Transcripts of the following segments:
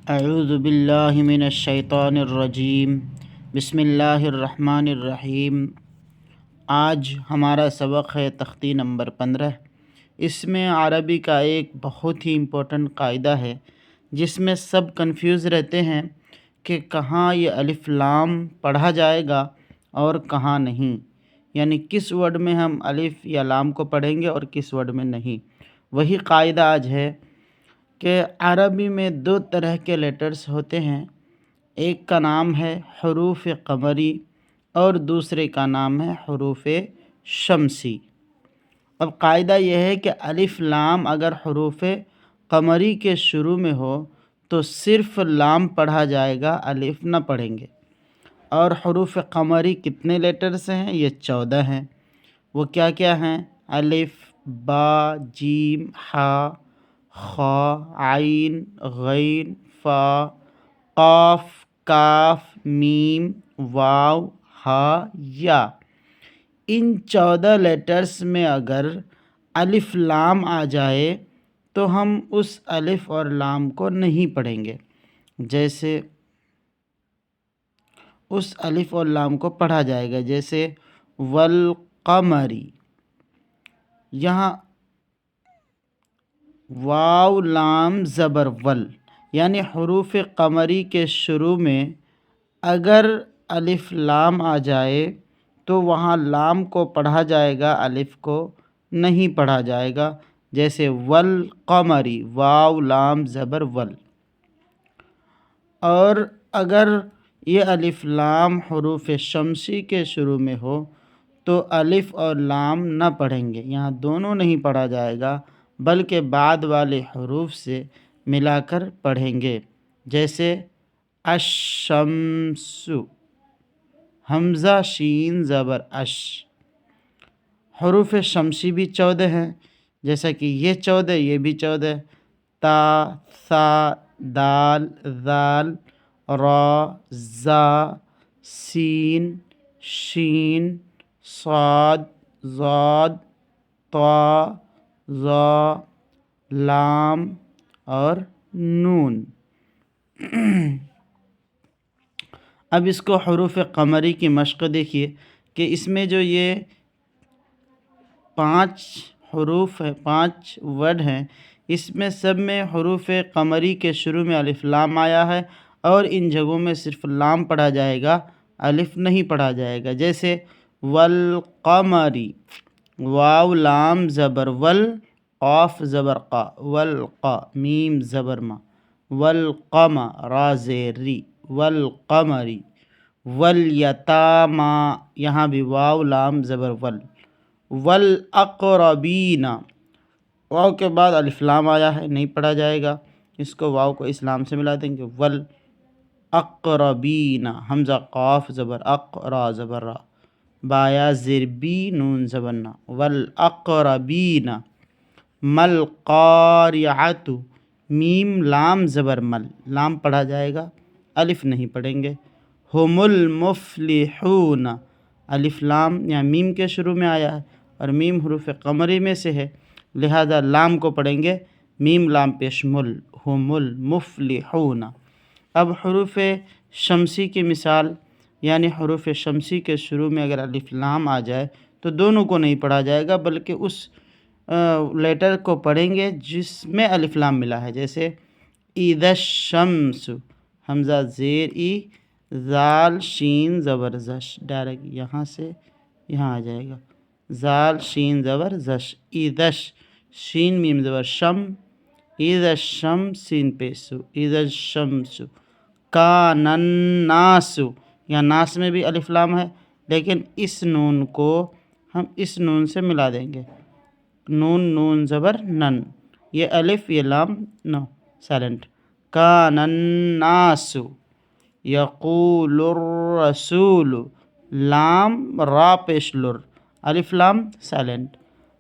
اعوذ باللہ من الشیطان الرجیم بسم اللہ الرحمن الرحیم۔ آج ہمارا سبق ہے تختی نمبر 15۔ اس میں عربی کا ایک بہت ہی امپورٹنٹ قاعدہ ہے جس میں سب کنفیوز رہتے ہیں کہ کہاں یہ الف لام پڑھا جائے گا اور کہاں نہیں، یعنی کس ورڈ میں ہم الف یا لام کو پڑھیں گے اور کس ورڈ میں نہیں۔ وہی قاعدہ آج ہے کہ عربی میں دو طرح کے لیٹرز ہوتے ہیں، ایک کا نام ہے حروف قمری اور دوسرے کا نام ہے حروف شمسی۔ اب قاعدہ یہ ہے کہ الف لام اگر حروف قمری کے شروع میں ہو تو صرف لام پڑھا جائے گا، الف نہ پڑھیں گے۔ اور حروف قمری کتنے لیٹرز ہیں؟ یہ 14 ہیں۔ وہ کیا کیا ہیں؟ الف، با، جیم، حا، خا، عین، غین، فا، قاف، کاف، میم، واو، ہا، یا۔ ان 14 لیٹرز میں اگر الف لام آ جائے تو ہم اس الف اور لام کو نہیں پڑھیں گے، جیسے اس الف اور لام کو پڑھا جائے گا، جیسے والقمری۔ یہاں واو لام زبر ول، یعنی حروف قمری کے شروع میں اگر الف لام آ جائے تو وہاں لام کو پڑھا جائے گا، الف کو نہیں پڑھا جائے گا، جیسے والقمری، واو لام زبر ول۔ اور اگر یہ الف لام حروف شمسی کے شروع میں ہو تو الف اور لام نہ پڑھیں گے، یہاں دونوں نہیں پڑھا جائے گا بلکہ بعد والے حروف سے ملا کر پڑھیں گے، جیسے الشمس، حمزہ شین زبر اش۔ حروف شمسی بھی 14 ہیں، جیسا کہ یہ 14، یہ بھی 14، تا، ثا، دال، ذال، را، زا، سین، شین، صاد، ضاد، طا، ظا، لام اور نون۔ اب اس کو حروف قمری کی مشق دیکھیے کہ اس میں جو یہ 5 حروف ہیں، 5 ورڈ ہیں، اس میں سب میں حروف قمری کے شروع میں الف لام آیا ہے اور ان جگہوں میں صرف لام پڑھا جائے گا، الف نہیں پڑھا جائے گا، جیسے والقمری، واو لام زبر ول، قاف زبر قا، والقا، میم زبر ما، والقما، را زیر ری، والقمری، والیتاما، یہاں بھی واو لام زبر ول، والاقربین، واو کے بعد الف لام آیا ہے، نہیں پڑھا جائے گا، اس کو واو کو اس لام سے ملا دیں گے، والاقربین، حمزہ قاف زبر اق، را زبر را، بایا زیر بی، نون زبر نا، والاقربین۔ ملقاریعۃ، میم لام زبر مل، لام پڑھا جائے گا، الف نہیں پڑھیں گے۔ ہم المفلحون، الف لام یا میم کے شروع میں آیا ہے اور میم حروف قمری میں سے ہے، لہذا لام کو پڑھیں گے، میم لام پیش مل، ہم المفلحون۔ اب حروف شمسی کی مثال، یعنی حروف شمسی کے شروع میں اگر الف لام آ جائے تو دونوں کو نہیں پڑھا جائے گا بلکہ اس لیٹر کو پڑھیں گے جس میں الف لام ملا ہے، جیسے اذا الشمس، حمزہ زیر ای، زال شین زبر زش، ڈائریکٹ یہاں سے یہاں آ جائے گا، زال شین زبر زش، اذش، شین میم زبر شم، اذا الشمس سین پیسو، اذا الشمس، کان الناس، یا ناس میں بھی الف لام ہے لیکن اس نون کو ہم اس نون سے ملا دیں گے، نون نون زبر نن، یہ الف یہ لام نو سائلنٹ، کان الناس، یقول الرسول، لام را پیش لر، الف لام سائلنٹ،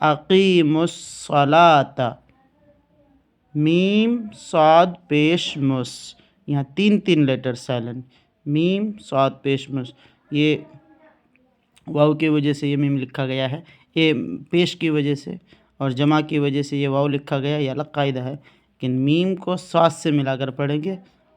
اقیم الصلاۃ، میم صاد پیش مس، یہاں 3 لیٹر سائلنٹ، میم صاد پیش مس، یہ واو کی وجہ سے یہ میم لکھا گیا ہے، یہ پیش کی وجہ سے اور جمع کی وجہ سے یہ واو لکھا گیا، یہ الگ قاعدہ ہے، لیکن میم کو صاد سے ملا کر پڑھیں گے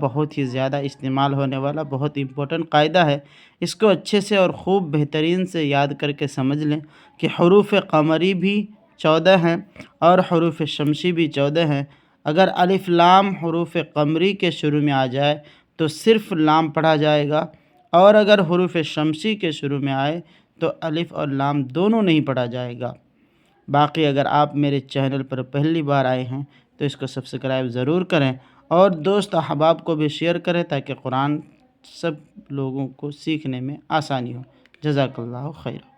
بہت ہی زیادہ استعمال ہونے والا بہت امپورٹنٹ قاعدہ ہے۔ اس کو اچھے سے اور خوب بہترین سے یاد کر کے سمجھ لیں کہ حروف قمری بھی 14 ہیں اور حروف شمسی بھی 14 ہیں۔ اگر الف لام حروف قمری کے شروع میں آ جائے تو صرف لام پڑھا جائے گا، اور اگر حروف شمسی کے شروع میں آئے تو الف اور لام دونوں نہیں پڑھا جائے گا۔ باقی اگر آپ میرے چینل پر پہلی بار آئے ہیں تو اس کو سبسکرائب ضرور کریں اور دوست احباب کو بھی شیئر کریں تاکہ قرآن سب لوگوں کو سیکھنے میں آسانی ہو۔ جزاک اللہ خیر۔